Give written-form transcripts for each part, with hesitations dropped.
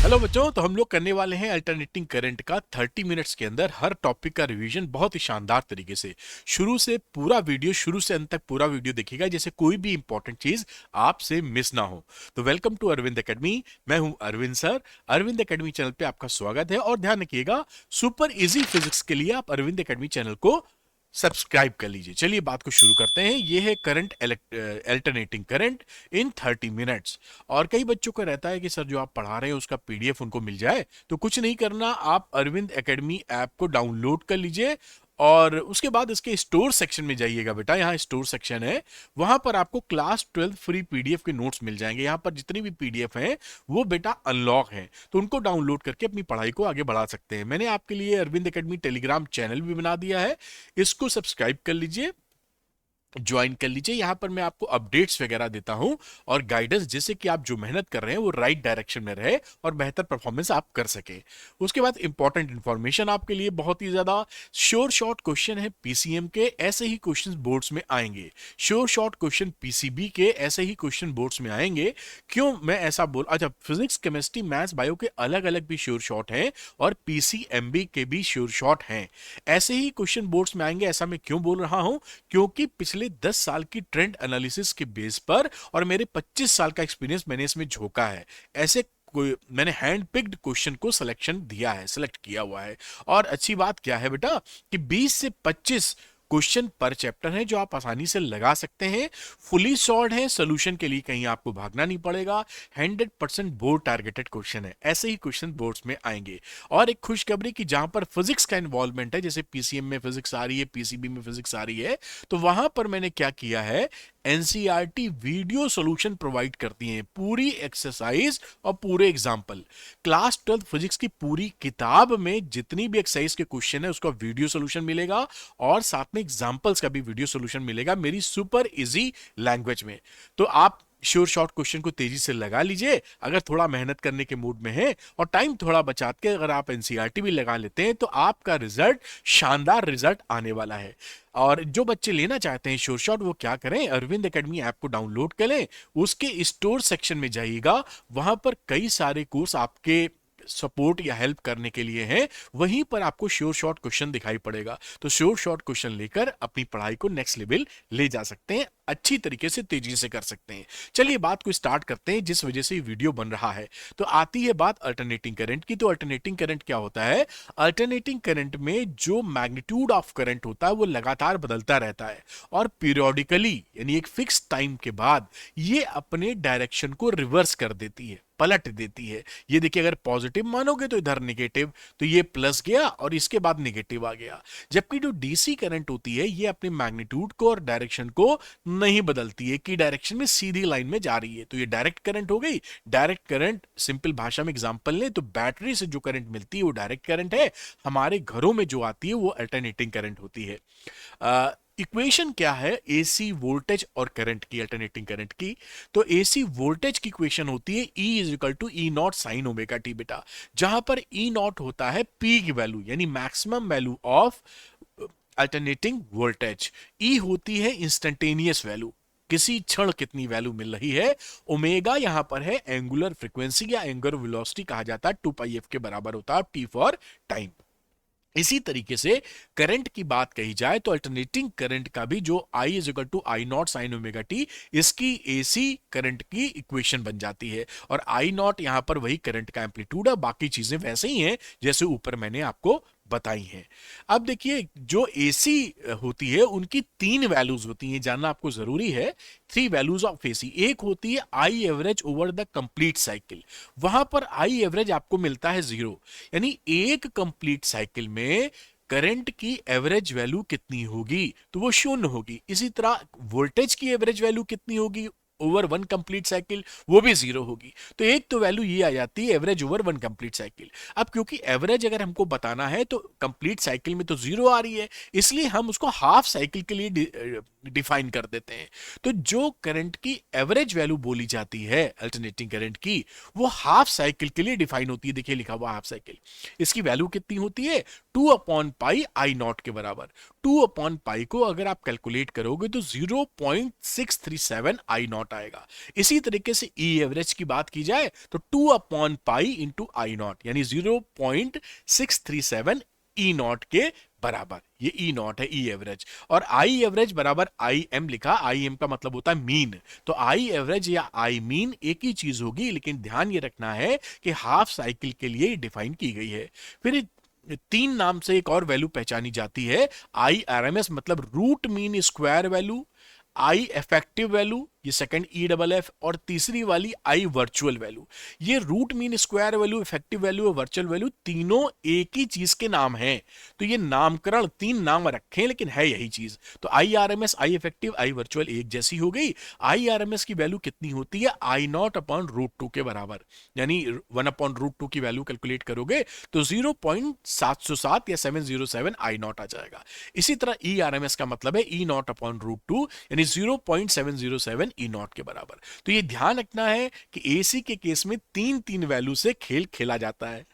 Hello बच्चों, तो हम लोग करने वाले हैं अल्टरनेटिंग करंट का 30 मिनट्स के अंदर हर टॉपिक का रिवीजन बहुत ही शानदार तरीके से। शुरू से अंत तक पूरा वीडियो देखिएगा, जैसे कोई भी इंपॉर्टेंट चीज आपसे मिस ना हो। तो वेलकम टू अरविंद एकेडमी। मैं हूं Arvind sir. Arvind academy channel पे आपका स्वागत है और ध्यान रखिएगा, सुपर इजी फिजिक्स के लिए आप अरविंद एकेडमी चैनल को सब्सक्राइब कर लीजिए। चलिए बात को शुरू करते हैं। ये है current alternating current in 30 minutes. और कई बच्चों को रहता है कि सर जो आप पढ़ा रहे हैं उसका पीडीएफ उनको मिल जाए। तो कुछ नहीं करना, आप अरविंद एकेडमी ऐप को डाउनलोड कर लीजिए और उसके बाद इसके स्टोर सेक्शन में जाइएगा। बेटा यहाँ स्टोर सेक्शन है, वहां पर आपको क्लास 12 फ्री पीडीएफ के नोट्स मिल जाएंगे। यहाँ पर जितनी भी पीडीएफ हैं वो बेटा अनलॉक हैं, तो उनको डाउनलोड करके अपनी पढ़ाई को आगे बढ़ा सकते हैं। मैंने आपके लिए अरविंद एकेडमी टेलीग्राम चैनल भी बना दिया है, इसको सब्सक्राइब कर लीजिए, ज्वाइन कर लीजिए। यहां पर मैं आपको अपडेट्स वगैरह देता हूं और गाइडेंस, जिससे कि आप जो मेहनत कर रहे हैं वो राइट डायरेक्शन में रहे और बेहतर परफॉर्मेंस आप कर सके। उसके बाद इंपॉर्टेंट इंफॉर्मेशन आपके लिए बहुत ही ज्यादा। श्योर शॉर्ट क्वेश्चन है पीसीएम के, ऐसे ही क्वेश्चन बोर्ड्स में आएंगे। श्योर शॉर्ट क्वेश्चन पीसीबी के, ऐसे ही क्वेश्चन बोर्ड्स में आएंगे। क्यों मैं ऐसा बोल, अच्छा, फिजिक्स केमिस्ट्री मैथ्स बायो के अलग अलग भी श्योर शॉर्ट हैं और पीसीएमबी के भी श्योर शॉर्ट हैं। ऐसे ही क्वेश्चन बोर्ड्स में आएंगे। ऐसा मैं क्यों बोल रहा हूं? क्योंकि पिछले 10 साल की ट्रेंड एनालिसिस के बेस पर और मेरे 25 साल का एक्सपीरियंस मैंने इसमें झोंका है। ऐसे कोई मैंने हैंड पिक्ड क्वेश्चन को सिलेक्शन दिया है, सिलेक्ट किया हुआ है। और अच्छी बात क्या है बेटा कि 20 से 25 क्वेश्चन पर चैप्टर है जो आप आसानी से लगा सकते हैं। फुली सॉल्व है, सोल्यूशन के लिए कहीं आपको भागना नहीं पड़ेगा। 100% बोर्ड टारगेटेड क्वेश्चन है, ऐसे ही क्वेश्चन बोर्ड्स में आएंगे। और एक खुशखबरी कि जहां पर फिजिक्स का इन्वॉल्वमेंट है, जैसे पीसीएम में फिजिक्स आ रही है, पीसीबी में फिजिक्स आ रही है, तो वहां पर मैंने क्या किया है, एनसीईआरटी वीडियो सॉल्यूशन प्रोवाइड करती हैं, पूरी एक्सरसाइज और पूरे एग्जाम्पल। क्लास 12 फिजिक्स की पूरी किताब में जितनी भी एक्सरसाइज के क्वेश्चन है उसका वीडियो सॉल्यूशन मिलेगा और साथ में एग्जाम्पल्स का भी वीडियो सॉल्यूशन मिलेगा मेरी सुपर इजी लैंग्वेज में। तो आप श्योर शॉर्ट क्वेश्चन को तेजी से लगा लीजिए अगर थोड़ा मेहनत करने के मूड में है, और टाइम थोड़ा बचा के अगर आप एनसीईआरटी भी लगा लेते हैं तो आपका रिजल्ट, शानदार रिजल्ट आने वाला है। और जो बच्चे लेना चाहते हैं श्योर शॉट, वो क्या करें, अरविंद एकेडमी ऐप को डाउनलोड करें, उसके स्टोर सेक्शन में जाइएगा, वहां पर कई सारे कोर्स आपके सपोर्ट या हेल्प करने के लिए हैं। वहीं पर आपको श्योर शॉर्ट क्वेश्चन दिखाई पड़ेगा, तो श्योर शॉर्ट क्वेश्चन लेकर अपनी पढ़ाई को नेक्स्ट लेवल ले जा सकते हैं, अच्छी तरीके से तेजी से कर सकते हैं। चलिए बात को स्टार्ट करते हैं, जिस वजह से ये वीडियो बन रहा है। तो आती है बात अल्टरनेटिंग करंट की। तो अल्टरनेटिंग करंट क्या होता है? अल्टरनेटिंग करंट में जो मैग्नीट्यूड ऑफ करंट होता है वो लगातार बदलता रहता है और पीरियोडिकली, यानी एक फिक्स टाइम के बाद, ये अपने डायरेक्शन को रिवर्स कर देती है, पलट देती है। ये देखिए, अगर पॉजिटिव मानोगे तो इधर नेगेटिव, तो ये प्लस गया और इसके बाद नेगेटिव आ गया। जबकि जो डीसी करंट होती है ये अपने मैग्नीट्यूड को और डायरेक्शन को नहीं बदलती है, कि डायरेक्शन में सीधी लाइन में जा रही है, तो ये डायरेक्ट करंट हो गई। डायरेक्ट करंट, सिंपल भाषा में एग्जांपल लें तो बैटरी से जो करंट मिलती है वो डायरेक्ट करंट है। हमारे घरों में जो आती है वो अल्टरनेटिंग करंट होती है। इक्वेशन क्या है एसी वोल्टेज और करंट की, अल्टरनेटिंग करंट की? तो एसी वोल्टेज की इक्वेशन होती है E is equal to E not sine omega t बेटा, जहां पर ई नॉट होता है पी की वैल्यू, यानी maximum value of alternating voltage. E होती है इंस्टेंटेनियस वैल्यू, किसी क्षण कितनी वैल्यू मिल रही है। ओमेगा यहां पर है एंगुलर फ्रीक्वेंसी या एंगुलर वेलोसिटी कहा जाता है, 2πf के बराबर होता है, टी फॉर टाइम। इसी तरीके से करंट की बात कही जाए तो अल्टरनेटिंग करंट का भी जो I is equal to I not sine omega t, इसकी एसी करंट की इक्वेशन बन जाती है। और आई नॉट यहां पर वही करंट का एम्पलीट्यूड है, बाकी चीजें वैसे ही हैं जैसे ऊपर मैंने आपको बताई हैं। अब देखिए, जो एसी होती है उनकी 3 वैल्यूज होती हैं, जानना आपको जरूरी है। 3 वैल्यूज ऑफ एसी। एक होती है I average over the complete cycle, वहां पर आई एवरेज आपको मिलता है 0, यानी एक कंप्लीट साइकिल में करंट की एवरेज वैल्यू कितनी होगी, तो वो 0 होगी। इसी तरह वोल्टेज की एवरेज वैल्यू कितनी होगी ओवर 1 कंप्लीट साइकिल, वो भी 0 होगी। तो एक तो वैल्यू ये आ जाती है एवरेज ओवर 1 कंप्लीट साइकिल। अब क्योंकि एवरेज अगर हमको बताना है तो कंप्लीट साइकिल में तो 0 आ रही है, इसलिए हम उसको हाफ साइकिल के लिए डिफाइन कर देते हैं। तो जो करंट की एवरेज वैल्यू बोली जाती है अल्टरनेटिंग करंट की, वो हाफ साइकिल के लिए डिफाइन होती है। देखिए लिखा हुआ हाफ साइकिल, इसकी वैल्यू कितनी होती है, 2/पाई आई नॉट के बराबर। 2/पाई को अगर आप कैलकुलेट करोगे तो 0.637 आई नॉट नॉट आएगा। इसी तरीके से ई एवरेज की बात की जाए तो 2 upon pi into I not, यानी 0.637 ई नॉट के बराबर। ये ई नॉट है, ई एवरेज। और आई एवरेज बराबर आई एम लिखा, आई एम का मतलब होता है मीन। तो आई एवरेज या आई मीन एक ही चीज होगी, लेकिन ध्यान ये रखना है कि हाफ साइकिल के लिए डिफाइन की गई है। फिर 3 नाम से एक और वैल्यू पहचानी जाती है, आई आरएमएस मतलब root mean square value, I effective value, ये सेकंड ई डबल एफ, और तीसरी वाली आई वर्चुअल वैल्यू। ये root mean square value, effective value और वर्चुअल वैल्यू तीनों एक ही चीज के नाम हैं। तो ये नामकरण 3 नाम रखे हैं, लेकिन है यही चीज। तो आई आरएमएस, आई इफेक्टिव, आई वर्चुअल एक जैसी हो गई। आई आरएमएस की वैल्यू कितनी होती है, आई नॉट अपॉन रूट 2 के बराबर, यानी 1 अपॉन रूट 2 की वैल्यू कैलकुलेट करोगे तो 0.707 या 707 आई नॉट आ जाएगा। इसी तरह ई आरएमएस का मतलब है ई नॉट अपॉन रूट 2, यानी 0.707 ई नॉट के बराबर। तो ये ध्यान रखना है कि एसी के केस में 3 वैल्यू से खेल खेला जाता है।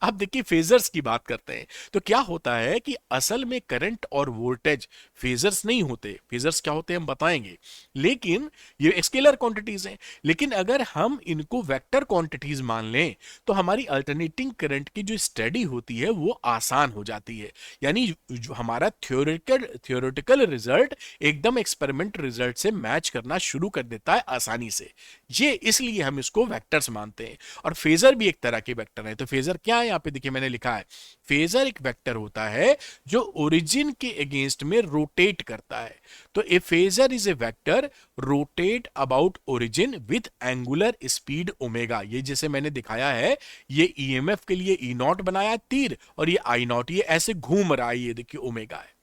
अब देखिए फेजर्स की बात करते हैं। तो क्या होता है कि असल में करंट और वोल्टेज फेजर्स नहीं होते। फेजर्स क्या होते हैं हम बताएंगे, लेकिन ये स्केलर क्वांटिटीज हैं। लेकिन अगर हम इनको वेक्टर क्वांटिटीज मान लें तो हमारी अल्टरनेटिंग करंट की जो स्टडी होती है वो आसान हो जाती है। यानी जो हमारा थ्योरेटिकल रिजल्ट एकदम एक्सपेरिमेंट रिजल्ट से मैच करना शुरू कर देता है आसानी से। ये इसलिए हम इसको वेक्टर्स मानते हैं। और फेजर भी एक तरह के वेक्टर है। तो फेजर क्या है, यहां पे देखिए मैंने लिखा है, फेजर एक वेक्टर होता है जो ओरिजिन के अगेंस्ट में रोटेट करता है। तो a phasor is a vector rotate about origin with angular speed omega. ये जैसे मैंने दिखाया है, ये ईएमएफ के लिए ई नॉट बनाया तीर, और ये आई नॉट ये ऐसे घूम रहा है, ये देखिए ओमेगा है।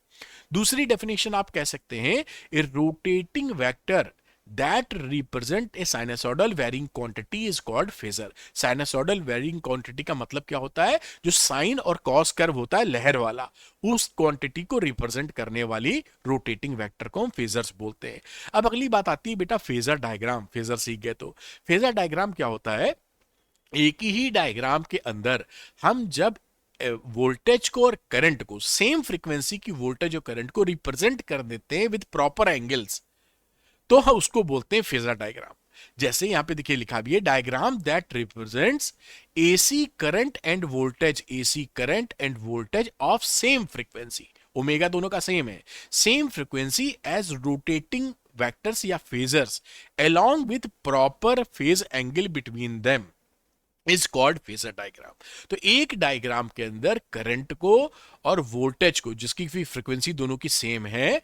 दूसरी डेफिनेशन आप कह सकते हैं, a rotating vector that represent a sinusoidal varying quantity is called phasor। sinusoidal varying quantity का मतलब क्या होता है, जो साइन और कॉस कर्व होता है लहर वाला, उस क्वांटिटी को रिप्रेजेंट करने वाली रोटेटिंग वेक्टर को हम फेजर्स बोलते हैं। अब अगली बात आती है बेटा फेजर डायग्राम। फेजर सीख गए तो फेजर डायग्राम क्या होता है, एक ही डायग्राम के अंदर हम जब वोल्टेज को और करंट को, सेम फ्रीक्वेंसी की वोल्टेज और करंट को रिप्रेजेंट कर देते हैं विद प्रॉपर एंगल्स, तो हम उसको बोलते हैं फेजर डायग्राम। जैसे यहां पे देखिए लिखा भी है, diagram that represents AC current and voltage, AC current and voltage of same frequency, omega दोनों का सेम है, same frequency as rotating vectors या phasors along with proper phase angle between them is called phasor diagram. तो एक diagram के अंदर current को और वोल्टेज को, जिसकी फ्रीक्वेंसी दोनों की सेम है,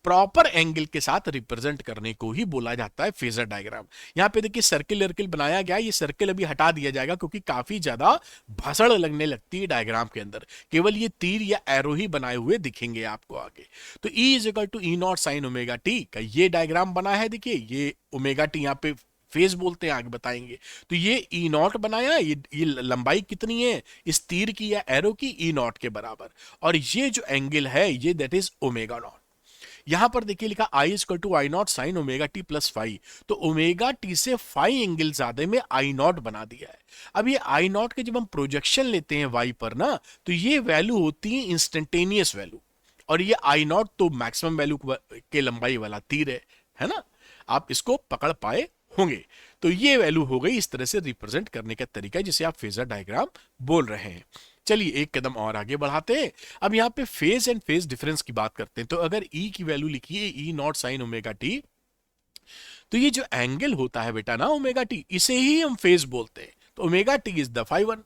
प्रॉपर एंगल के साथ रिप्रेजेंट करने को ही बोला जाता है फेजर डायग्राम। यहां पे देखिए सर्किल वर्किल बनाया गया, ये सर्किल अभी हटा दिया जाएगा क्योंकि काफी ज्यादा भसड़ लगने लगती है डायग्राम के अंदर, केवल ये तीर या एरो ही बनाए हुए दिखेंगे आपको आगे। तो E is equal to E not sine omega t का ये डायग्राम बना है। देखिए ये ओमेगा टी यहाँ पे फेज बोलते हैं, आगे बताएंगे। तो ये ई नॉट बनाया, ये लंबाई कितनी है इस तीर की या एरो की, ई नॉट के बराबर, और ये जो एंगल है ये दैट इज ओमेगा नॉट। यहां पर देखिए लिखा I equal to I not sine omega T plus five, तो ओमेगा टी से फाइव एंगल ज्यादा में आई नॉट बना दिया है। अब ये आई नॉट के जब हम प्रोजेक्शन लेते हैं वाई पर ना, तो ये वैल्यू होती है इंस्टेंटेनियस वैल्यू, और ये आई नॉट तो मैक्सिमम वैल्यू के लंबाई वाला तीर है ना, आप इसको पकड़ पाए होंगे। तो ये वैल्यू हो गई, इस तरह से रिप्रेजेंट करने का तरीका है जिसे आप फेजर डायग्राम बोल रहे हैं। चलिए एक कदम और आगे बढ़ाते हैं। अब यहाँ पे फेज एंड फेज डिफरेंस की बात करते हैं। तो अगर ई की वैल्यू लिखी है ई नॉट साइन ओमेगा टी, तो ये जो एंगल होता है बेटा ना ओमेगा टी, इसे ही हम फेज बोलते हैं। तो omega T is the five one,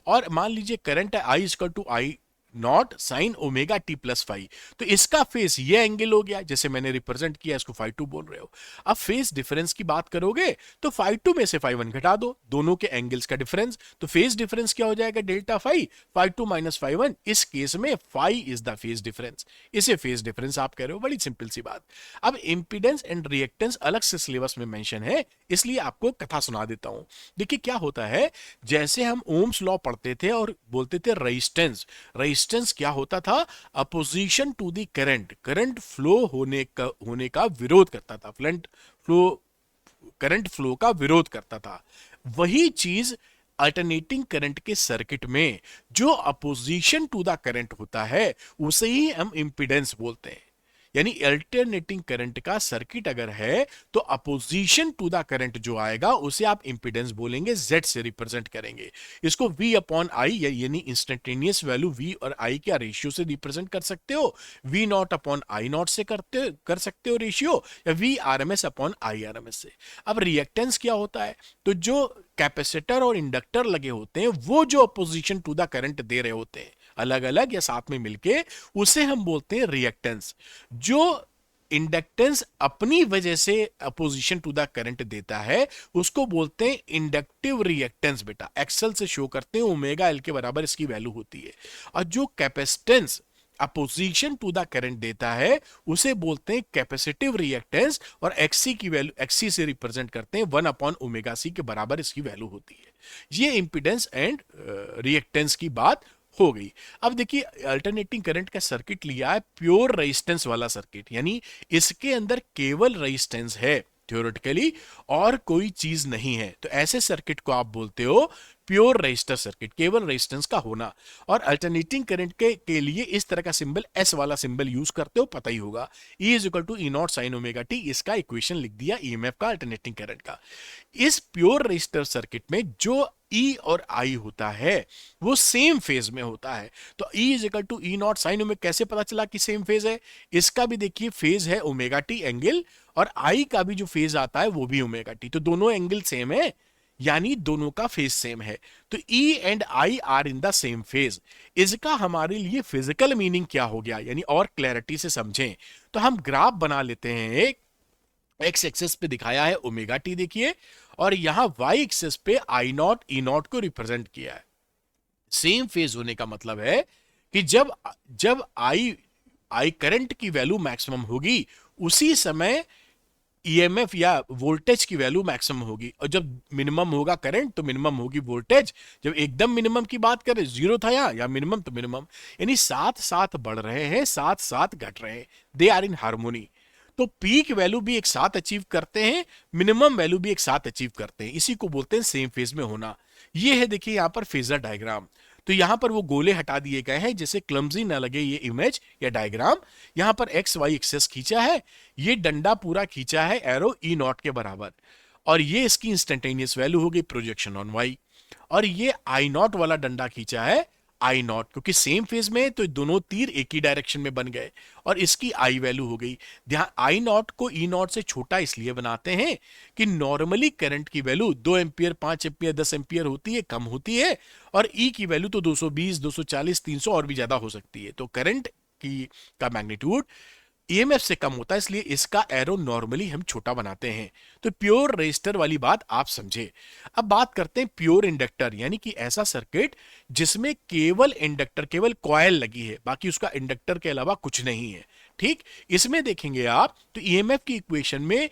और मान लीजिए करंट है I equal to I not sine omega T plus five, तो इसका फेस ये एंगल हो गया, जैसे मैंने रिप्रेजेंट किया इसको फाइव टू बोल रहे हो। अब फेस डिफरेंस की बात करोगे तो फाइव टू में से फाइव वन घटा दो, दोनों के एंगल्स का डिफरेंस, तो फेस डिफरेंस क्या हो जाएगा delta phi, phi two minus phi one. इस केस में phi is the phase difference, इसे फेस डिफरेंस आप कह रहे हो, बड़ी सिंपल सी बात। अब इंपीडेंस एंड रिएक्टेंस अलग से सिलेबस में मेंशन है, इसलिए आपको कथा सुना देता हूं। देखिए क्या होता है, जैसे हम ओम्स लॉ पढ़ते थे और बोलते थे रेजिस्टेंस, रेजिस्टेंस क्या होता था, opposition to the current, current flow होने का विरोध करता था, करंट फ्लो का विरोध करता था। वही चीज अल्टरनेटिंग करंट के सर्किट में जो अपोजिशन टू द करंट होता है उसे ही हम इंपीडेंस बोलते हैं। यानी अल्टरनेटिंग करंट का सर्किट अगर है तो अपोजिशन टू द करंट जो आएगा उसे आप इंपीडेंस बोलेंगे, Z से रिप्रेजेंट करेंगे। इसको V अपॉन आई यानी इंस्टेंटेनियस वैल्यू V और I के रेशियो से रिप्रेजेंट कर सकते हो, V not upon I not से कर सकते हो रेशियो, या V RMS upon I RMS से। अब रिएक्टेंस क्या होता है, तो जो कैपेसिटर और इंडक्टर लगे होते हैं वो जो अपोजिशन टू द करंट दे रहे होते हैं अलग अलग या साथ में मिलके, उसे हम बोलते हैं रिएक्टेंस। जो इंडक्टेंस अपनी वजह से अपोजिशन टू द करंट देता है उसको बोलते हैं इंडक्टिव रिएक्टेंस। बेटा एक्सेल से शो करते हैं, ओमेगा एल के बराबर इसकी वैल्यू होती है। और जो capacitance opposition to the current देता है उसे बोलते हैं कैपेसिटिव रिएक्टेंस, और एक्सी की वैल्यू एक्सी से रिप्रेजेंट करते हैं 1 अपॉन ओमेगा सी के बराबर इसकी वैल्यू होती है। ये इंपीडेंस एंड रिएक्टेंस की बात हो गई। अब देखिए अल्टरनेटिंग करंट का सर्किट लिया है प्योर रेजिस्टेंस वाला सर्किट, यानी इसके अंदर केवल रेजिस्टेंस है थ्योरेटिकली और कोई चीज नहीं है, तो ऐसे सर्किट को आप बोलते हो प्योर रेजिस्टर सर्किट, केवल रेजिस्टेंस का होना। और अल्टरनेटिंग करंट के लिए इस तरह का सिंबल एस वाला सिंबल यूज करते हो, पता ही होगा, E is equal to E not sine omega t, इसका इक्वेशन लिख दिया ईएमएफ का अल्टरनेटिंग करंट का। इस प्योर रेजिस्टर सर्किट में जो E और I होता है वो सेम फेज में होता है। तो E is equal to E not sine omega, कैसे पता चला कि सेम फेज है, इसका भी देखिए फेज है ओमेगा टी एंगल, और I का भी जो फेज आता है वो भी ओमेगा टी, तो दोनों एंगल सेम है, यानी दोनों का फेज सेम है। तो E and I are in the same phase. इसका हमारे लिए फिजिकल मीनिंग क्या हो गया, यानी और क्लैरिटी से समझें तो हम ग्राफ बना लेते हैं। एक एक्स एक्सेस पे दिखाया है ओमेगा टी देखिए, और यहां वाई एक्सेस पे आई नॉट ई नॉट को रिप्रेजेंट किया है। सेम फेज होने का मतलब है कि जब जब आई करंट की वैल्यू मैक्सिमम होगी उसी समय ईएमएफ या वोल्टेज की वैल्यू मैक्सिमम होगी, और जब मिनिमम होगा करंट तो मिनिमम होगी वोल्टेज। जब एकदम मिनिमम की बात करें, जीरो था यहां या मिनिमम तो मिनिमम, यानी साथ साथ बढ़ रहे हैं साथ साथ घट रहे हैं, दे आर इन हार्मोनी। तो पीक वैल्यू भी एक साथ अचीव करते हैं, मिनिमम वैल्यू भी एक साथ अचीव करते हैं, इसी को बोलते हैं सेम फेज में होना। ये है देखिए यहां पर फेजर डायग्राम। तो यहां पर वो गोले हटा दिए गए हैं जिससे क्लमजी ना लगे ये इमेज या डायग्राम। यहां पर एक्स वाई एक्सेस खींचा है, ये डंडा पूरा खींचा है एरो ई नॉट के बराबर, और ये इसकी इंस्टेंटेनियस वैल्यू हो गई प्रोजेक्शन ऑन वाई। और ये आई नॉट वाला डंडा खींचा है आई नॉट, क्योंकि सेम फेज में तो दोनों तीर एक ही डायरेक्शन में बन गए, और इसकी आई वैल्यू हो गई। ध्यान, आई नॉट को ई नॉट से छोटा इसलिए बनाते हैं कि नॉर्मली करंट की वैल्यू 2 एम्पियर 5 एम्पियर 10 एम्पियर होती है, कम होती है, और ई की वैल्यू तो 220 240 300 और भी ज्यादा हो सकती है। तो करंट की का मैग्नीट्यूड ईएमएफ से कम होता है, इसलिए इसका एरो नॉर्मली हम छोटा बनाते हैं। तो प्योर रेजिस्टर वाली बात आप समझे। अब बात करते हैं प्योर इंडक्टर, यानी कि ऐसा सर्किट जिसमें केवल इंडक्टर, केवल कॉइल लगी है, बाकी उसका इंडक्टर के अलावा कुछ नहीं है। ठीक, इसमें देखेंगे आप तो ईएमएफ की इक्वेशन में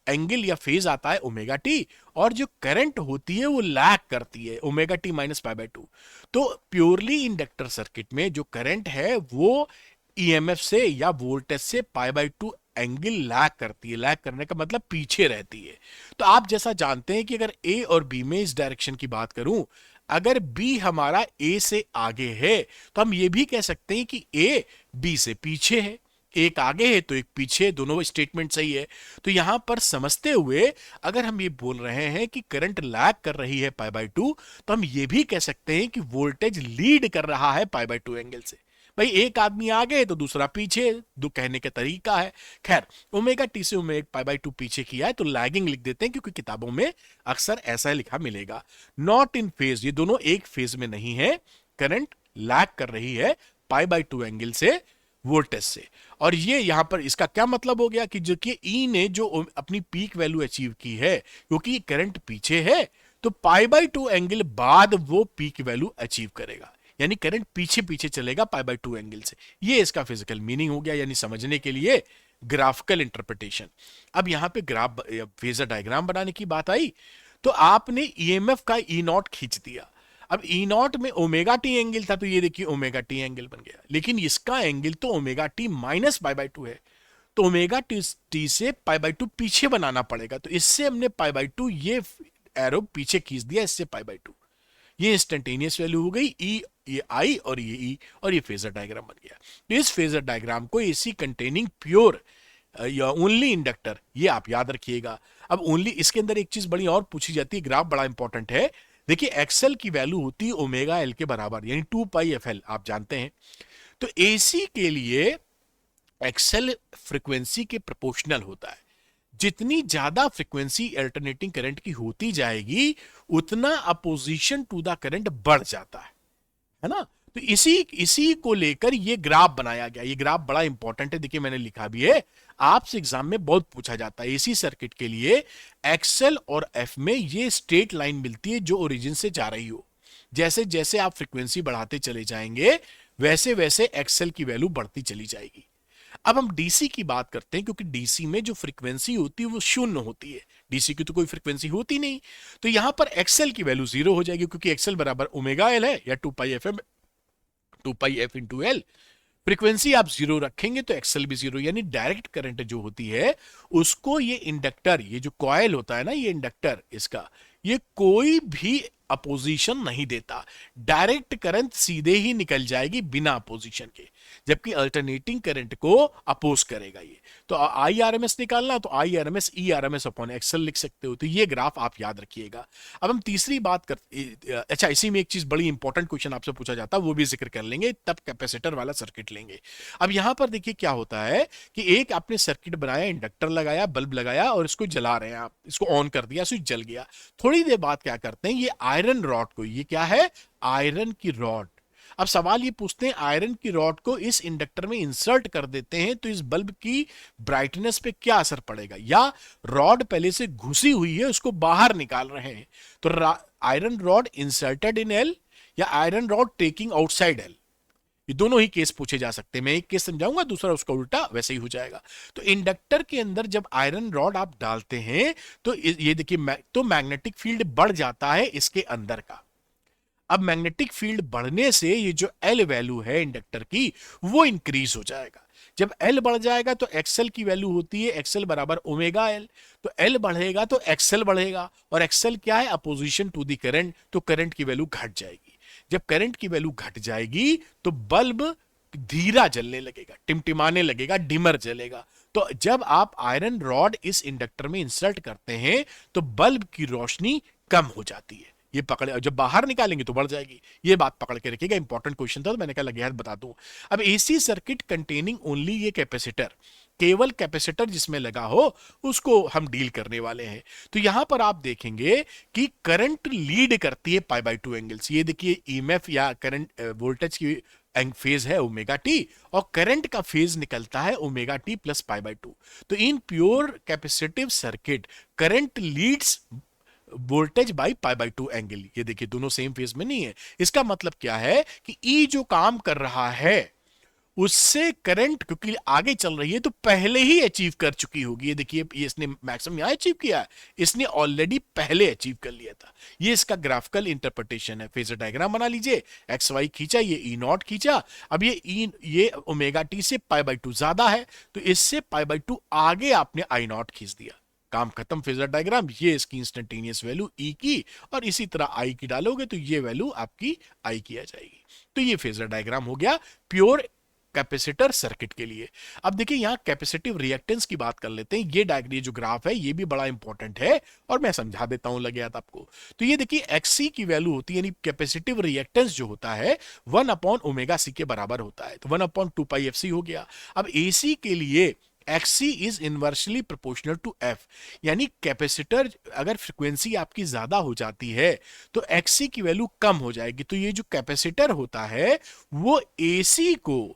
एंगल या फेज आता है ओमेगा टी, और जो करंट होती है वो लैग करती है omega T minus pi by 2। तो प्योरली इंडक्टर सर्किट में जो करंट है वो ईएमएफ से या वोल्टेज से पाई बाय 2 एंगल लैग करती है। लैग करने का मतलब पीछे रहती है। तो आप जैसा जानते हैं कि अगर ए और बी में इस डायरेक्शन की बात करूं, अगर बी हमारा ए से आगे है तो हम ये भी कह सकते हैं कि ए बी से पीछे है। एक आगे है तो एक पीछे, दोनों स्टेटमेंट सही है। तो यहां पर समझते हुए अगर हम ये बोल रहे हैं कि करंट लैग कर रही है पाई बाय 2, तो हम ये भी कह सकते हैं कि वोल्टेज लीड कर रहा है पाई बाय 2 एंगल से। भाई एक आदमी आगे तो दूसरा पीछे, दो कहने का तरीका है। खैर, ओमेगा टी से ओमेगा पाई बाय 2 पीछे किया है तो लैगिंग लिख देते हैं, क्योंकि किताबों में अक्सर ऐसा लिखा मिलेगा। नॉट इन फेज, ये दोनों एक फेज में नहीं है, करंट लैग कर रही है पाई बाय 2 एंगल से वोल्टेज से। और ये यहां पर इसका क्या मतलब हो गया कि जो कि ई ने जो अपनी पीक वैल्यू अचीव की है, क्योंकि करंट पीछे है तो पाई बाय 2 एंगल बाद वो पीक वैल्यू अचीव करेगा, यानी करंट पीछे पीछे चलेगा पाई बाय 2 एंगल से। ये इसका फिजिकल मीनिंग हो गया, यानी समझने के लिए ग्राफिकल इंटरप्रिटेशन। अब यहां पे ग्राफ फेजर डायग्राम बनाने की बात आई तो आपने ईएमएफ का ई नॉट खींच दिया। अब ई नॉट में ओमेगा टी एंगल था तो ये देखिए ओमेगा टी एंगल बन गया, लेकिन इसका एंगल तो omega T minus pi by 2 है, तो ओमेगा टी से पाई बाय 2 पीछे बनाना पड़ेगा। तो इससे हमने पाई बाय 2 ये एरो पीछे खींच दिया, इससे पाई बाय 2। ये इंस्टेंटेनियस वैल्यू हो गई ई, ये आई और ये ई, और ये फेजर डायग्राम बन गया। तो इस फेजर डायग्राम को एसी कंटेनिंग प्योर या ओनली इंडक्टर, ये आप याद रखिएगा। अब ओनली, इसके अंदर एक चीज बड़ी और पूछी जाती है, ग्राफ बड़ा इंपॉर्टेंट है। देखिए एक्सएल की वैल्यू होती है ओमेगा एल के बराबर, यानी 2 पाई एफ एल, आप जानते हैं। तो एसी के लिए एक्सएल फ्रीक्वेंसी के प्रोपोर्शनल होता है। जितनी ज्यादा फ्रीक्वेंसी अल्टरनेटिंग करंट की होती जाएगी, उतना अपोजिशन टू द करंट बढ़ जाता है ना। तो इसी इसी को लेकर ये ग्राफ बनाया गया। ये ग्राफ बड़ा इंपॉर्टेंट है, देखिए मैंने लिखा भी है, आपसे एग्जाम में बहुत पूछा जाता है। एसी सर्किट के लिए एक्सएल और एफ में ये स्ट्रेट लाइन मिलती है जो ओरिजिन से जा रही हो। जैसे जैसे आप फ्रीक्वेंसी बढ़ाते चले जाएंगे, वैसे वैसे एक्सएल की वैल्यू बढ़ती चली जाएगी। अब हम डीसी की बात करते हैं, क्योंकि डीसी में जो फ्रीक्वेंसी होती है वो शून्य होती है, डीसी की तो कोई फ्रीक्वेंसी होती नहीं। तो यहां पर एक्सएल की वैल्यू 0 हो जाएगी, क्योंकि एक्सएल बराबर ओमेगा एल है, या 2 पाई एफ एम, 2 पाई एफ इंटू एल। फ्रीक्वेंसी आप 0 रखेंगे तो एक्सएल भी 0, यानी डायरेक्ट करंट जो होती है उसको ये इंडक्टर, ये जो कॉइल होता है ना, ये इंडक्टर, इसका ये कोई भी अपोजिशन नहीं देता। डायरेक्ट करंट सीधे ही निकल जाएगी बिना अपोजिशन के, जबकि अल्टरनेटिंग करंट को अपोज करेगा ये। तो आई आर एम एस निकालना, तो I R M S E R M S upon X L लिख सकते हो। तो ये ग्राफ आप याद रखिएगा। अब हम तीसरी बात कर, अच्छा इसी में एक चीज बड़ी इंपॉर्टेंट क्वेश्चन आपसे पूछा जाता है, वो भी जिक्र कर लेंगे, तब कैपेसिटर वाला सर्किट लेंगे। अब यहां पर देखिए क्या होता है कि एक आपने सर्किट बनाया, इंडक्टर लगाया, बल्ब लगाया, और इसको जला रहे हैं आप, इसको ऑन कर दिया, स्विच जल गया। थोड़ी देर बाद क्या करते हैं, ये आयरन रॉड को, ये क्या है, आयरन की रॉड। अब सवाल ये पूछते हैं, आयरन की रॉड को इस इंडक्टर में इंसर्ट कर देते हैं तो इस बल्ब की ब्राइटनेस पे क्या असर पड़ेगा, या रॉड पहले से घुसी हुई है उसको बाहर निकाल रहे हैं, तो iron rod inserted in L या iron rod taking outside L, ये दोनों ही केस पूछे जा सकते हैं। मैं एक केस समझाऊंगा, दूसरा उसका उल्टा वैसे ही हो जाएगा। तो इंडक्टर के अंदर जब आयरन रॉड आप डालते हैं तो ये देखिए, तो मैग्नेटिक फील्ड बढ़ जाता है इसके अंदर का। अब मैग्नेटिक फील्ड बढ़ने से ये जो एल वैल्यू है इंडक्टर की, वो इंक्रीज हो जाएगा। जब एल बढ़ जाएगा तो एक्सएल की वैल्यू होती है एक्सएल बराबर ओमेगा एल, तो एल बढ़ेगा तो एक्सएल बढ़ेगा, और एक्सएल क्या है, अपोजिशन टू दी करंट, तो करंट की वैल्यू घट जाएगी। जब करंट की वैल्यू घट जाएगी तो बल्ब धीरा जलने लगेगा, टिमटिमाने लगेगा, डिमर जलेगा। तो जब आप आयरन रॉड इस इंडक्टर में इंसर्ट करते हैं तो बल्ब की रोशनी कम हो जाती है। ये पकड़े, जब बाहर निकालेंगे तो बढ़ जाएगी। ये बात पकड़ के रखिएगा, इंपॉर्टेंट क्वेश्चन था तो मैंने कहा लगे हाथ बता दूं। अब एसी सर्किट कंटेनिंग ओनली ये कैपेसिटर, केवल कैपेसिटर जिसमें लगा हो उसको हम डील करने वाले हैं। तो यहां पर आप देखेंगे कि करंट लीड करती है पाई बाय 2 एंगल्स। ये देखिए ईएमएफ या करंट वोल्टेज की फेज है ओमेगा टी, और करंट का फेज निकलता है omega T plus pi by 2। तो in pure capacitive circuit current Leeds voltage by pi by 2 angle. ये देखिए दोनों सेम फेज में नहीं है। इसका मतलब क्या है कि ई जो काम कर रहा है उससे करंट, क्योंकि आगे चल रही है तो पहले ही अचीव कर चुकी होगी। ये देखिए, ये इसने मैक्सिमम यहां अचीव किया है, इसने ऑलरेडी पहले अचीव कर लिया था। ये इसका ग्राफिकल इंटरप्रिटेशन है। फेजर डायग्राम बना लीजिए, एक्स वाई खींचा, ये ई नॉट खींचा। अब ये ओमेगा टी से पाई बाय 2 ज्यादा है, तो इससे पाई बाय 2 आगे आपने आई नॉट खींच दिया, काम खत्म। फेजर डायग्राम, ये इसकी इंस्टेंटेनियस वैल्यू ई की, और इसी तरह आई की डालोगे तो ये वैल्यू आपकी आई की आ जाएगी। तो ये फेजर डायग्राम हो गया प्योर कैपेसिटर सर्किट के लिए। अब देखिए यहां कैपेसिटिव रिएक्टेंस की बात कर लेते हैं। ये डायग्राम, जो ग्राफ है, ये भी बड़ा इंपॉर्टेंट है और मैं समझा देता हूं लगे हाथ आपको। तो ये देखिए एक्सी की वैल्यू होती है, यानी कैपेसिटिव रिएक्टेंस जो होता है 1 अपॉन ओमेगा सी के बराबर होता है, तो 1 अपॉन 2 पाई एफ सी हो गया। अब एसी के लिए XC is inversely proportional to F, यानी कैपेसिटर अगर फ्रीक्वेंसी आपकी ज्यादा हो जाती है तो XC की वैल्यू कम हो जाएगी। तो ये जो कैपेसिटर होता है वो AC को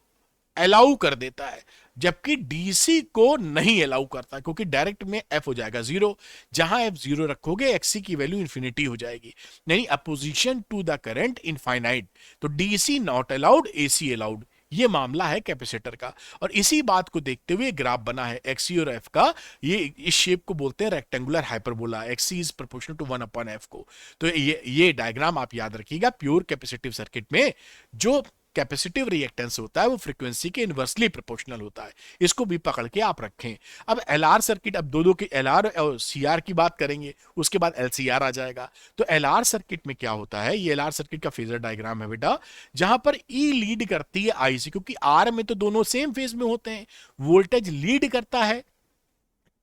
अलाउ कर देता है, जबकि डीसी को नहीं अलाउ करता, क्योंकि डायरेक्ट में एफ हो जाएगा 0। जहां एफ 0 रखोगे एक्सी की वैल्यू इंफिनिटी हो जाएगी, यानी opposition to the current infinite. तो DC not allowed, AC allowed. ये मामला है कैपेसिटर का, और इसी बात को देखते हुए ग्राफ बना है एक्सी और एफ का। ये इस शेप को बोलते हैं rectangular hyperbola, XC is proportional to 1 upon F को। तो ये डायग्राम आप याद रखिएगा। प्योर कैपेसिटिव सर्किट में जो कैपेसिटिव रिएक्टेंस होता है वो फ्रीक्वेंसी के इनवर्सली प्रोपोर्शनल होता है। इसको भी पकड़ के आप रखें। अब एलआर सर्किट, अब दो के एलआर और सीआर की बात करेंगे, उसके बाद एलसीआर आ जाएगा। तो एलआर सर्किट में क्या होता है, ये एलआर सर्किट का फेजर डायग्राम है बेटा, जहां पर ई लीड करती है आई से, क्योंकि आर में तो दोनों सेम फेज में होते हैं, वोल्टेज लीड करता है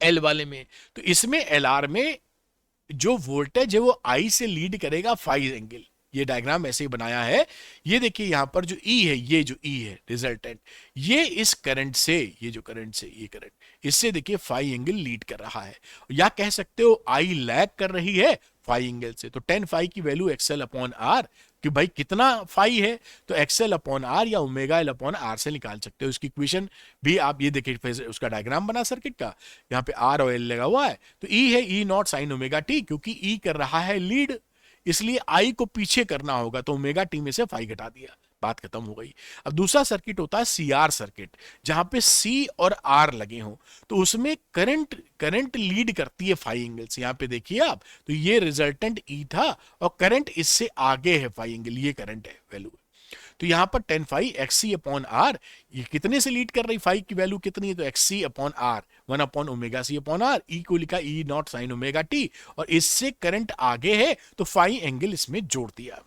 एल वाले में। तो इसमें एलआर में जो वोल्टेज है वो आई से लीड करेगा फाई एंगल। ये डायग्राम ऐसे ही बनाया है। ये देखिए यहां पर जो ई है, ये जो ई है रिजल्टेंट, ये इस करंट से, ये जो करंट से, ये करंट इससे देखिए फाई एंगल लीड कर रहा है, या कह सकते हो आई लैग कर रही है फाई एंगल से। तो टेन फाई की वैल्यू एक्सएल अपॉन आर, कि भाई कितना फाई है, तो एक्सएल अपॉन आर या ओमेगा एल अपॉन आर से निकाल सकते हो। इसकी इक्वेशन भी आप ये देखिए, उसका डायग्राम बना सर्किट का, यहाँ पे आर और एल लगा हुआ है। तो ई है ई नॉट साइन ओमेगा टी, क्योंकि ई कर रहा है लीड, इसलिए आई को पीछे करना होगा, तो ओमेगा टी में से फाई घटा दिया, बात खत्म हो गई। अब दूसरा सर्किट होता है सीआर सर्किट, जहां पे सी और आर लगे हों, तो उसमें करंट लीड करती है फाई एंगल से। यहां पे देखिए आप, तो ये रिजल्टेंट ई था और करंट इससे आगे है फाई एंगल, ये करंट है वैल्यू। तो यहां पर tan phi X C upon R, ये कितने से लीड कर रही, फाई की वैल्यू कितनी है, तो X C upon R, one upon omega C upon R, E को लिखा E not sine omega T, और इससे करंट आगे है तो फाई एंगल इसमें जोड़ दिया।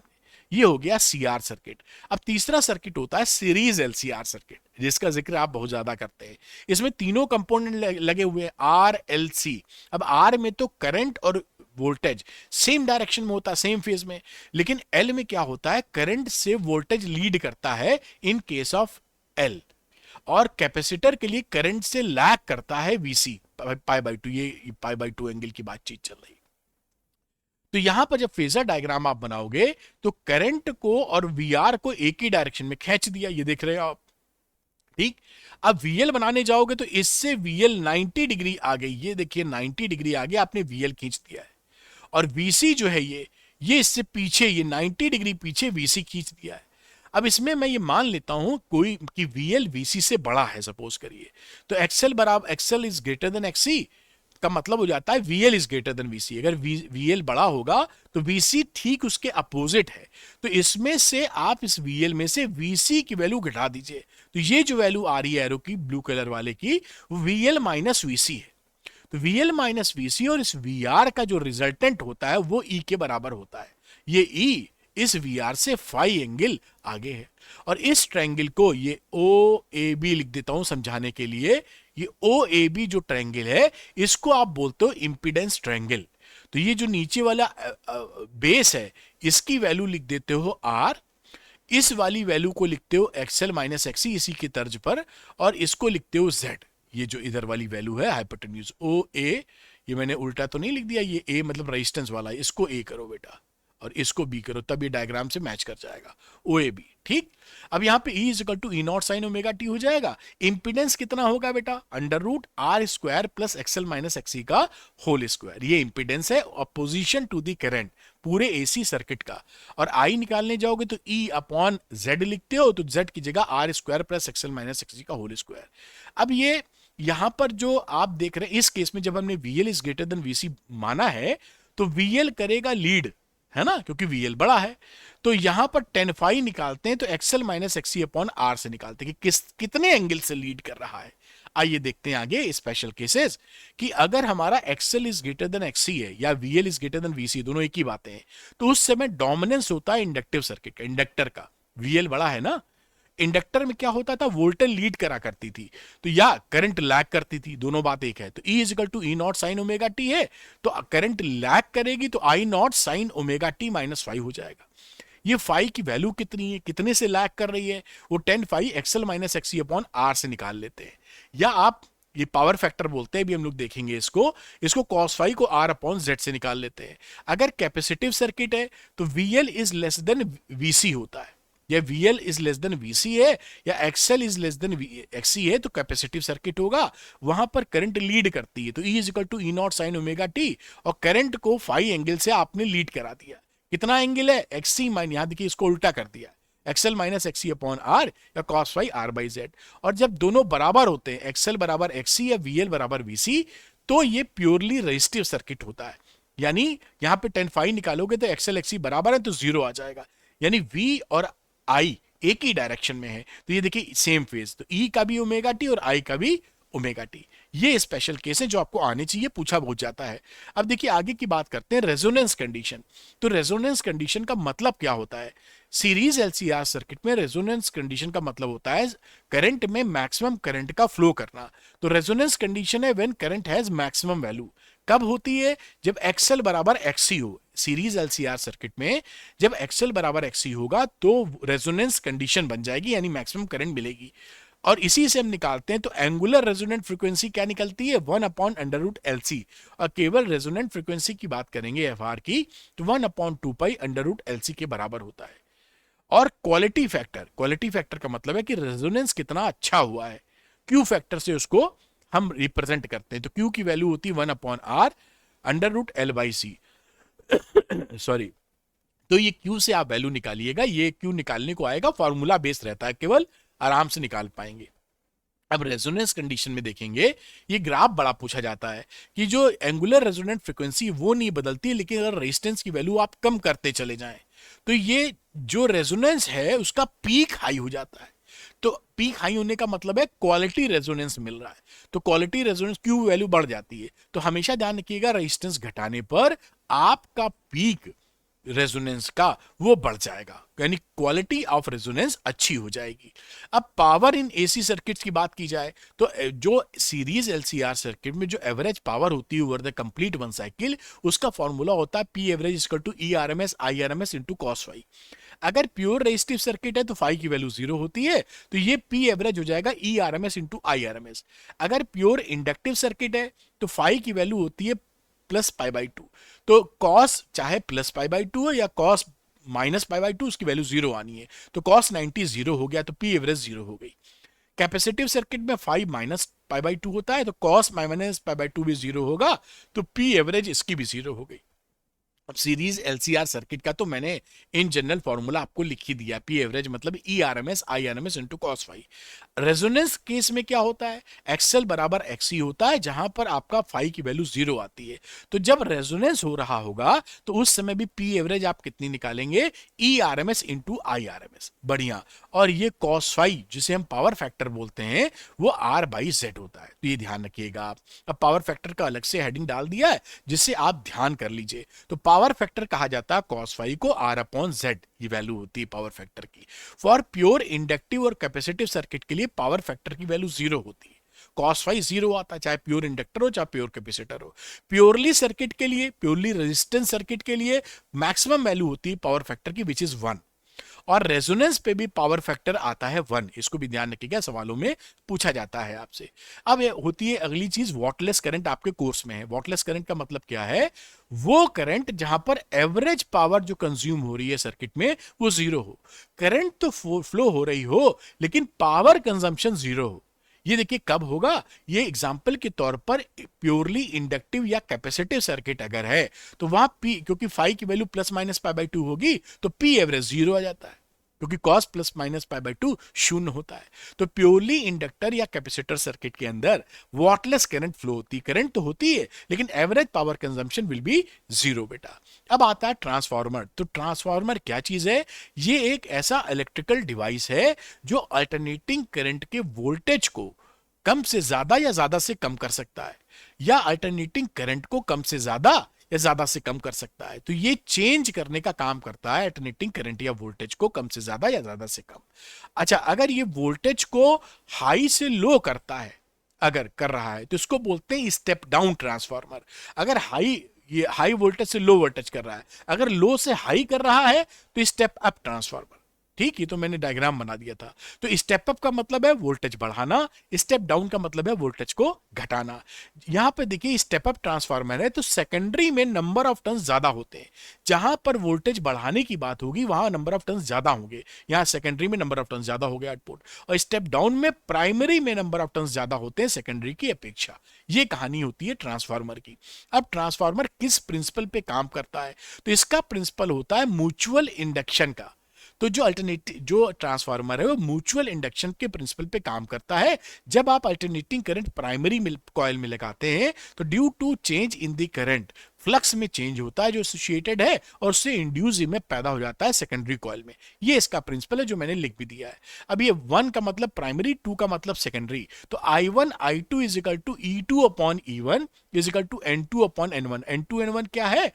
ये हो गया सीआर सर्किट। अब तीसरा सर्किट होता है सीरीज एलसीआर सर्किट, जिसका जिक्र आप बहुत ज्यादा करते हैं। इसमें तीनों कंपोनेंट लगे हुए हैं, आर एल सी। अब आर में तो करंट और वोल्टेज सेम डायरेक्शन में होता है, सेम फेज में, लेकिन एल में क्या होता है, करंट से वोल्टेज लीड करता है इन केस ऑफ एल, और कैपेसिटर के लिए करंट से लैग करता है वीसी पाई बाई टू। ये पाई बाई टू एंगल की बातचीत चल रही है। तो यहां पर जब फेजर डायग्राम आप बनाओगे तो करंट को और वीआर को एक ही डायरेक्शन में खींच दिया, ये देख रहे हो आप, ठीक। अब वीएल बनाने जाओगे तो इससे वीएल 90 डिग्री आ गई, ये देखिए 90 डिग्री आगे आपने वीएल खींच दिया है, और वीसी जो है ये इससे पीछे, ये 90 डिग्री पीछे वीसी खींच दिया है। अब इसमें मैं ये मान लेता हूं कोई कि वीएल वीसी से बड़ा है, सपोज करिए, तो एक्सएल बराबर एक्सएल इज ग्रेटर देन एक्ससी का मतलब हो जाता है VL is greater than VC। अगर VL बड़ा होगा तो VC ठीक उसके अपोजिट है, तो इसमें से आप इस VL में से VC की वैल्यू घटा दीजिए, तो ये जो वैल्यू आ रही है एरो की ब्लू कलर वाले की, वो VL माइनस VC है। तो VL माइनस VC और इस VR का जो रिजल्टेंट होता है वो E के बराबर होता है। ये E इस VR से फाई एंगल आगे है, और इस ट्रायंगल को ये OAB लिख देता हूं समझाने के लिए। ये OAB जो ट्रायंगल है इसको आप बोलते हो इंपीडेंस ट्रायंगल। तो ये जो नीचे वाला बेस है इसकी वैल्यू लिख देते हो R, इस वाली वैल्यू को लिखते हो XL माइनस XC इसी की तर्ज पर, और इसको लिखते हो Z। ये जो इधर वाली वैल्यू है हाइपोटेन्यूज OA, ये मैंने उल्टा तो नहीं लिख दिया, ये A मतलब रेजिस्टेंस वाला है, इसको A करो बेटा और इसको बी करो, तब ये डायग्राम से मैच कर जाएगा OAB, ठीक। अब यहां पे E is equal to E not sine omega T हो जाएगा। इंपीडेंस कितना होगा बेटा, under root R square plus XL minus XC का होल स्क्वायर। ये इंपीडेंस है अपोजिशन टू दी करंट पूरे एसी सर्किट का। और आई निकालने जाओगे तो E अपॉन जेड लिखते हो, तो जेड की जगह R square plus XL minus XC का होल स्क्वायर। अब ये यहां पर जो आप देख रहे हैं इस केस में जब हमने VL is greater than VC माना है तो VL करेगा लीड, है ना, क्योंकि VL बड़ा है। तो यहां पर टेन फाई निकालते हैं तो XL minus XC upon R से निकालते हैं कि कितने एंगल से लीड कर रहा है। आइए देखते हैं आगे स्पेशल केसेस कि अगर हमारा XL is greater than XC है या VL is greater than VC, दोनों एक ही बातें हैं, तो उस समय डोमिनेंस होता है इंडक्टिव सर्किट का, इंडक्टर का। VL बड़ा है ना, इंडक्टर में क्या होता था, वोल्टेज लीड करा करती थी तो या करंट लैग करती थी, दोनों बात एक है। तो E is equal to E not sine omega T है, तो करंट लैग करेगी तो I not sine omega T minus 5 हो जाएगा। ये फाई की वैल्यू कितनी है, कितने से लैग कर रही है, वो tan phi XL minus XC upon R से निकाल लेते हैं, या आप ये पावर फैक्टर बोलते हैं, भी हम लोग देखेंगे इसको कॉस फाई को आर अपॉन जेड से निकाल लेते हैं। अगर कैपेसिटिव सर्किट है तो VL is less than VC होता है, या VL is less than VC है, या XL is less than XC है, तो कैपेसिटिव सर्किट होगा, वहां पर करंट लीड करती है। तो E is equal to E not sine omega T, और करंट को फाई एंगल से आपने लीड करा दिया। कितना एंगल है, XC माइन, यहां देखिए इसको उल्टा कर दिया, XL minus XC upon R या cos phi R by Z. और जब दोनों बराबर होते हैं, XL बराबर XC या VL बराबर VC, तो ये प्योरली रेजिस्टिव सर्किट होता है। यानी यहां पे टेन फाई निकालोगे तो XL XC बराबर है तो जीरो आ जाएगा, यानी V और I एक ही डायरेक्शन में है। तो ये देखिए सेम फेज, तो ई का भी ओमेगा टी और आई का भी ओमेगा टी। ये स्पेशल केस है जो आपको आने चाहिए, पूछा बहुत जाता है। अब देखिए आगे की बात करते हैं रेजोनेंस कंडीशन। तो रेजोनेंस कंडीशन का मतलब क्या होता है? सीरीज एलसीआर सर्किट में रेजोनेंस कंडीशन का मतलब होता है करंट में मैक्सिमम करंट का फ्लो करना। तो रेजोनेंस कंडीशन है when current has maximum value. कब होती है? जब एक्सएल बराबर एक्ससी हो। सीरीज एलसीआर सर्किट में जब एक्सएल बराबर एक्ससी होगा तो रेजोनेंस कंडीशन बन जाएगी, यानी मैक्सिमम करंट मिलेगी। और इसी से हम निकालते हैं, तो एंगुलर रेजोनेंट फ्रीक्वेंसी क्या निकलती है? 1/√LC। और केवल रेजोनेंट फ्रीक्वेंसी की बात करेंगे एफआर की, तो 1/2π√LC के बराबर होता है। और क्वालिटी फैक्टर का मतलब है कि रेजोनेंस कितना अच्छा हुआ है। क्यू फैक्टर से उसको हम रिप्रेजेंट करते हैं। तो क्यू की वैल्यू होती है 1/R√L/C। सॉरी। तो ये क्यू से आप वैल्यू निकालिएगा, ये क्यू निकालने को आएगा, फॉर्मूला बेस्ड रहता है, केवल आराम से निकाल पाएंगे। अब रेजोनेंस कंडीशन में देखेंगे, ये ग्राफ बड़ा पूछा जाता है कि जो एंगुलर रेजोनेंट फ्रीक्वेंसी वो नहीं बदलती, लेकिन अगर रेजिस्टेंस की वैल्यू आप कम करते चले जाएं तो ये जो रेजोनेंस है उसका पीक हाई हो जाता है। तो पीक हाई होने का मतलब है क्वालिटी रेजोनेंस मिल रहा है। तो क्वालिटी रेजोनेंस क्यू वैल्यू बढ़ जाती है। तो हमेशा ध्यान रखिएगा रेजिस्टेंस घटाने पर आपका पीक रेजोनेंस का वो बढ़ जाएगा, यानी क्वालिटी ऑफ रेजोनेंस अच्छी हो जाएगी। अब पावर इन एसी सर्किट्स की बात की जाए तो जो सीरीज एलसीआर सर्किट में जो एवरेज पावर होती है over the complete one cycle, उसका फॉर्मूला होता है P average equal to E R M S I R M S into cos phi. अगर प्योर रेजिस्टिव सर्किट है तो फाई की वैल्यू 0 होती है, तो ये पी एवरेज हो जाएगा E R M S into I R M S. अगर प्योर इंडक्टिव सर्किट है तो फाई की वैल्यू होती है +π/2। तो कॉस चाहे +π/2 है या कॉस -π/2, उसकी वैल्यू 0 आनी है। तो कॉस 90 0 हो गया, तो पी एवरेज 0 हो गई। कैपेसिटिव सर्किट में 5 -π/2 होता है, तो कॉस -π/2 भी 0 होगा, तो पी एवरेज इसकी भी 0 हो गई। अब सीरीज एलसीआर सर्किट का तो मैंने इन जनरल फॉर्मूला आपको लिख ही दिया, पी एवरेज मतलब E R M S I R M S into cos phi. Resonance case में क्या होता है? एक्सएल बराबर एक्सई होता है, जहां पर आपका फाई की वैल्यू 0 आती है। तो जब रेजोनेंस हो रहा होगा तो उस समय भी पी एवरेज आप कितनी निकालेंगे? E R M S into I R M S. बढ़िया। और ये कॉस फाई जिसे हम पावर फैक्टर बोलते हैं वो R/Z होता है, तो ये ध्यान रखिएगा आप। अब पावर फैक्टर का अलग से हेडिंग डाल दिया है जिससे आप ध्यान कर लीजिए। तो पावर फैक्टर कहा जाता है कॉस फाई को, R/Z ये वैल्यू होती है पावर फैक्टर की। फॉर प्योर इंडक्टिव और कैपेसिटिव सर्किट के लिए पावर फैक्टर की वैल्यू 0 होती है, कॉस फाई 0 आता है, चाहे प्योर इंडक्टर हो चाहे प्योर कैपेसिटर हो। प्योरली सर्किट के लिए, प्योरली रेजिस्टेंस सर्किट के लिए मैक्सिमम वैल्यू होती है पावर फैक्टर की, विच इज 1। और रेजोनेंस पे भी पावर फैक्टर आता है 1, इसको भी ध्यान रखिएगा, सवालों में पूछा जाता है आपसे। अब होती है अगली चीज, वॉटलेस करंट आपके कोर्स में है। वॉटलेस करंट का मतलब क्या है? वो करंट जहां पर एवरेज पावर जो कंज्यूम हो रही है सर्किट में वो 0 हो। करंट तो फ्लो हो रही हो लेकिन पावर कंजम्पशन 0 हो। ये देखिए कब होगा? ये एग्जाम्पल के तौर पर प्योरली इंडक्टिव या कैपेसिटिव सर्किट अगर है तो वहां पी, क्योंकि फाई की वैल्यू +-π/2 होगी, तो पी एवरेज 0 आ जाता है, क्योंकि कॉस +-π/2 0 होता है। तो प्योरली इंडक्टर या कैपेसिटर सर्किट के अंदर वॉटलेस करंट फ्लो होती, करंट तो होती है लेकिन average power consumption will be 0 बेटा। अब आता है ट्रांसफार्मर। तो ट्रांसफार्मर क्या चीज है? ये एक ऐसा इलेक्ट्रिकल डिवाइस है जो अल्टरनेटिंग करंट के वोल्टेज को कम से ज्यादा या ज्यादा से कम कर सकता है, या अल्टरनेटिंग करंट को कम से ज्यादा या ज्यादा से कम कर सकता है। तो ये चेंज करने का काम करता है, अल्टरनेटिंग करंट या वोल्टेज को कम से ज्यादा या ज्यादा से कम। अच्छा, अगर ये वोल्टेज को हाई से लो करता है, अगर कर रहा है, तो इसको बोलते हैं स्टेप डाउन ट्रांसफार्मर। अगर ये हाई वोल्टेज से लो वोल्टेज कर रहा है, अगर लो से हाई कर रहा है तो स्टेप अप ट्रांसफार्मर। ठीक, ये तो मैंने डायग्राम बना दिया था। तो स्टेप अप का मतलब है वोल्टेज बढ़ाना, स्टेप डाउन का मतलब है वोल्टेज को घटाना। यहां पे देखिए स्टेप अप ट्रांसफार्मर है तो सेकेंडरी में नंबर ऑफ टर्न्स ज्यादा होते हैं। जहां पर वोल्टेज बढ़ाने की बात होगी वहां नंबर ऑफ टर्न्स ज्यादा होंगे, यहां सेकेंडरी में नंबर ऑफ टर्न्स ज्यादा हो गया आउटपुट। और स्टेप डाउन में प्राइमरी में नंबर ऑफ टर्न्स ज्यादा होते हैं सेकेंडरी की अपेक्षा। ये कहानी होती है ट्रांसफार्मर की। अब ट्रांसफार्मर किस प्रिंसिपल पे काम करता है? तो इसका प्रिंसिपल होता है म्यूचुअल इंडक्शन का। तो जो ट्रांसफार्मर है वो म्यूचुअल इंडक्शन के प्रिंसिपल पे काम करता है। जब आप अल्टरनेटिंग करंट प्राइमरी कॉइल में लगाते हैं तो due to change in the current flux में चेंज होता है जो एसोसिएटेड है और उससे इंड्यूस में पैदा हो जाता है सेकेंडरी कॉइल में। ये इसका प्रिंसिपल है जो मैंने लिख भी दिया है। अब ये 1 का मतलब प्राइमरी, 2 का मतलब सेकेंडरी, तो I1 I2 is equal to E2 upon E1 is equal to N2 upon N1। N2 N1 क्या है?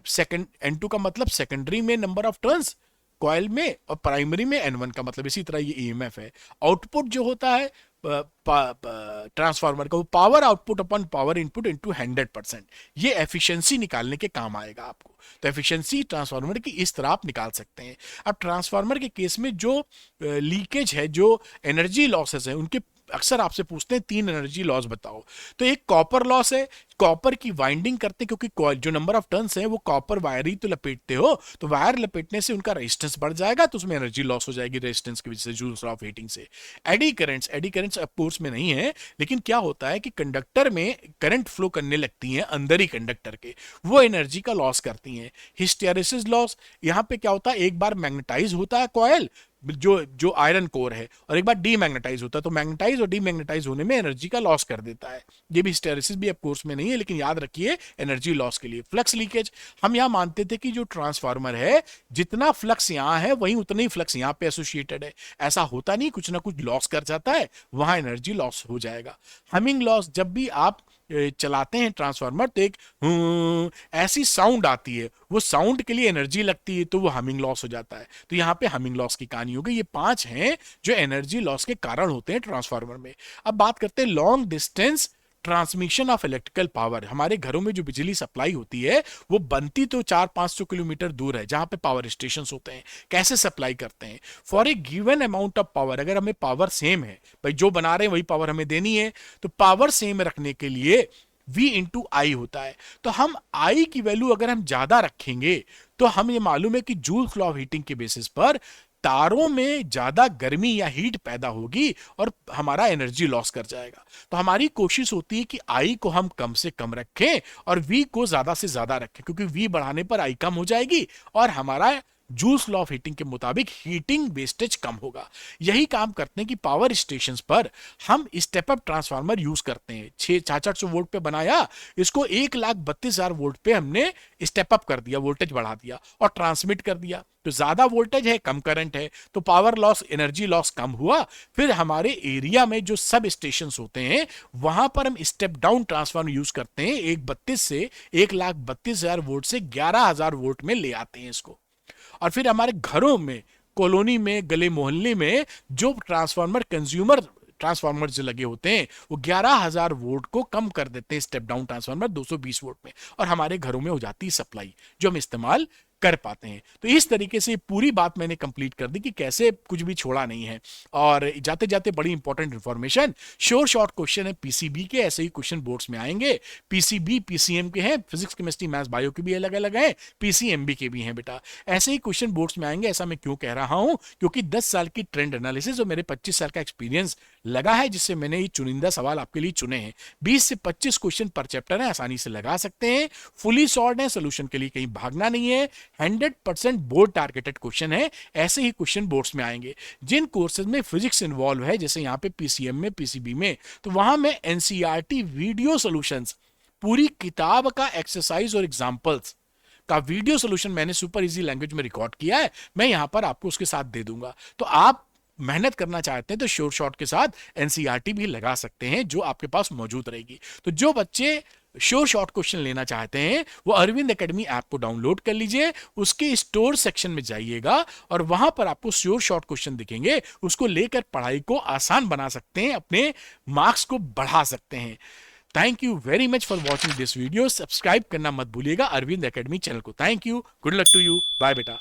सेकंड, N2 का मतलब सेकेंडरी में नंबर ऑफ टर्न्स कॉइल में, और प्राइमरी में N1 का मतलब, इसी तरह ये ईएमएफ है। आउटपुट जो होता है ट्रांसफार्मर का, वो power output upon power input into 100%। ये एफिशिएंसी निकालने के काम आएगा आपको। तो एफिशिएंसी ट्रांसफार्मर की इस तरह आप निकाल सकते हैं। अब ट्रांसफार्मर के केस में जो लीकेज है, जो एनर्जी लॉसेस है, उनके अक्सर आपसे पूछते हैं 3 एनर्जी लॉस बताओ। तो एक कॉपर लॉस है, कॉपर की वाइंडिंग करते हैं, क्योंकि जो नंबर ऑफ टर्न्स है वो कॉपर वायर ही तो लपेटते हो, तो वायर लपेटने से उनका रेजिस्टेंस बढ़ जाएगा, तो उसमें एनर्जी लॉस हो जाएगी रेजिस्टेंस की वजह से, जूल्स ऑफ हीटिंग से। एडी करंट्स ऑफ कोर्स में नहीं है, लेकिन क्या होता है कि कंडक्टर में करंट फ्लो करने लगती हैं अंदर ही कंडक्टर के, वो एनर्जी का लॉस करती हैं। हिस्टेरेसिस लॉस, यहां पे क्या होता है, एक बार मैग्नेटाइज होता है कॉइल, जो जो आयरन कोर है, और एक बार डीमैग्नेटाइज होता है, तो मैग्नेटाइज और डीमैग्नेटाइज होने में एनर्जी का लॉस कर देता है। ये भी हिस्टेरेसिस भी अब कोर्स में नहीं है, लेकिन याद रखिए एनर्जी लॉस के लिए। फ्लक्स लीकेज, हम यहां मानते थे कि जो ट्रांसफार्मर है, जितना फ्लक्स यहां है वहीं उतना ही फ्लक्स यहां पे एसोसिएटेड है। ऐसा होता नहीं, कुछ ना कुछ लॉस कर जाता है, वहां एनर्जी लॉस हो जाएगा। हमिंग लॉस, जब भी आप चलाते हैं ट्रांसफार्मर तो एक ऐसी साउंड आती है, वो साउंड के लिए एनर्जी लगती है, तो वो हमिंग लॉस हो जाता है। तो यहाँ पे हमिंग लॉस की कहानी हो गई। ये 5 हैं जो एनर्जी लॉस के कारण होते हैं ट्रांसफार्मर में। अब बात करते हैं long distance transmission of electrical power. हमारे घरों में जो बिजली सप्लाई होती है वो बनती तो 400-500 किलोमीटर दूर है, जहां पे पावर स्टेशन होते हैं। कैसे सप्लाई करते हैं? For a given amount of power, अगर हमें पावर सेम है, भाई जो बना रहे हैं वही पावर हमें देनी है, तो पावर सेम रखने के लिए V इंटू आई होता है। तो हम I की वैल्यू अगर हम ज्यादा रखेंगे, तो हम ये मालूम है कि जूल्स लॉ ऑफ हीटिंग के बेसिस पर तारों में ज्यादा गर्मी या हीट पैदा होगी और हमारा एनर्जी लॉस कर जाएगा। तो हमारी कोशिश होती है कि I को हम कम से कम रखें और V को ज्यादा से ज्यादा रखें, क्योंकि V बढ़ाने पर I कम हो जाएगी और हमारा जूल्स लॉ ऑफ हीटिंग के मुताबिक हीटिंग वेस्टेज कम होगा। यही काम करते हैं कि पावर स्टेशंस पर हम स्टेप अप ट्रांसफार्मर यूज करते हैं। 600 वोल्ट पे बनाया, इसको 1,32,000 वोल्ट पे हमने स्टेप अप कर दिया, वोल्टेज बढ़ा दिया और ट्रांसमिट कर दिया। तो ज्यादा वोल्टेज है, कम करंट है, तो पावर लॉस, एनर्जी लॉस कम हुआ। फिर हमारे एरिया में जो सब स्टेशन होते हैं, वहां पर हम स्टेप डाउन ट्रांसफार्मर यूज करते हैं। 132 से 1,32,000 वोल्ट से 11,000 वोल्ट में ले आते हैं इसको। और फिर हमारे घरों में, कॉलोनी में, गले मोहल्ले में जो ट्रांसफार्मर कंज्यूमर ट्रांसफार्मर जो लगे होते हैं, वो 11,000 वोल्ट को कम कर देते हैं स्टेप डाउन ट्रांसफार्मर 220 वोल्ट में, और हमारे घरों में हो जाती है सप्लाई जो हम इस्तेमाल कर पाते हैं। तो इस तरीके से पूरी बात मैंने कंप्लीट कर दी कि कैसे कुछ भी छोड़ा नहीं है। और जाते जाते बड़ी important information, sure short question है पीसीबी के, ऐसे ही क्वेश्चन बोर्ड्स में आएंगे। पीसीबी पीसीएम के हैं, फिजिक्स केमिस्ट्री मैथ्स बायो के भी अलग अलग हैं, पीसीएमबी के भी हैं बेटा। ऐसे ही क्वेश्चन बोर्ड्स में आएंगे। ऐसा मैं क्यों कह रहा हूं? क्योंकि 10 साल की ट्रेंड एनालिसिस और मेरे 25 साल का एक्सपीरियंस लगा है, जिससे मैंने ये चुनिंदा सवाल आपके लिए चुने हैं। 20 से 25 क्वेश्चन पर चैप्टर है, आसानी से लगा सकते हैं, फुली सॉल्व है, सोल्यूशन के लिए कहीं भागना नहीं है, 100% बोर्ड टारगेटेड क्वेश्चन है। ऐसे ही क्वेश्चन बोर्ड्स में आएंगे। जिन कोर्सेज में फिजिक्स इन्वॉल्व है, जैसे यहाँ पे पीसीएम में, पीसीबी में, तो वहां में एनसीईआरटी वीडियो सॉल्यूशंस, पूरी किताब का एक्सरसाइज और एग्जांपल्स का वीडियो सॉल्यूशन मैंने सुपर इजी लैंग्वेज में रिकॉर्ड किया है, मैं यहां पर आपको उसके साथ दे दूंगा। तो आप मेहनत करना चाहते हैं तो श्योर शॉट के साथ एनसीईआरटी भी लगा सकते हैं, जो आपके पास मौजूद रहेगी। तो जो बच्चे श्योर शॉर्ट क्वेश्चन लेना चाहते हैं, वो अरविंद एकेडमी ऐप को डाउनलोड कर लीजिए, उसके स्टोर सेक्शन में जाइएगा और वहां पर आपको श्योर शॉर्ट क्वेश्चन दिखेंगे। उसको लेकर पढ़ाई को आसान बना सकते हैं, अपने मार्क्स को बढ़ा सकते हैं। Thank you very much for watching this video. Subscribe करना मत भूलिएगा अरविंद एकेडमी चैनल को। Thank you, good luck to you, bye बेटा।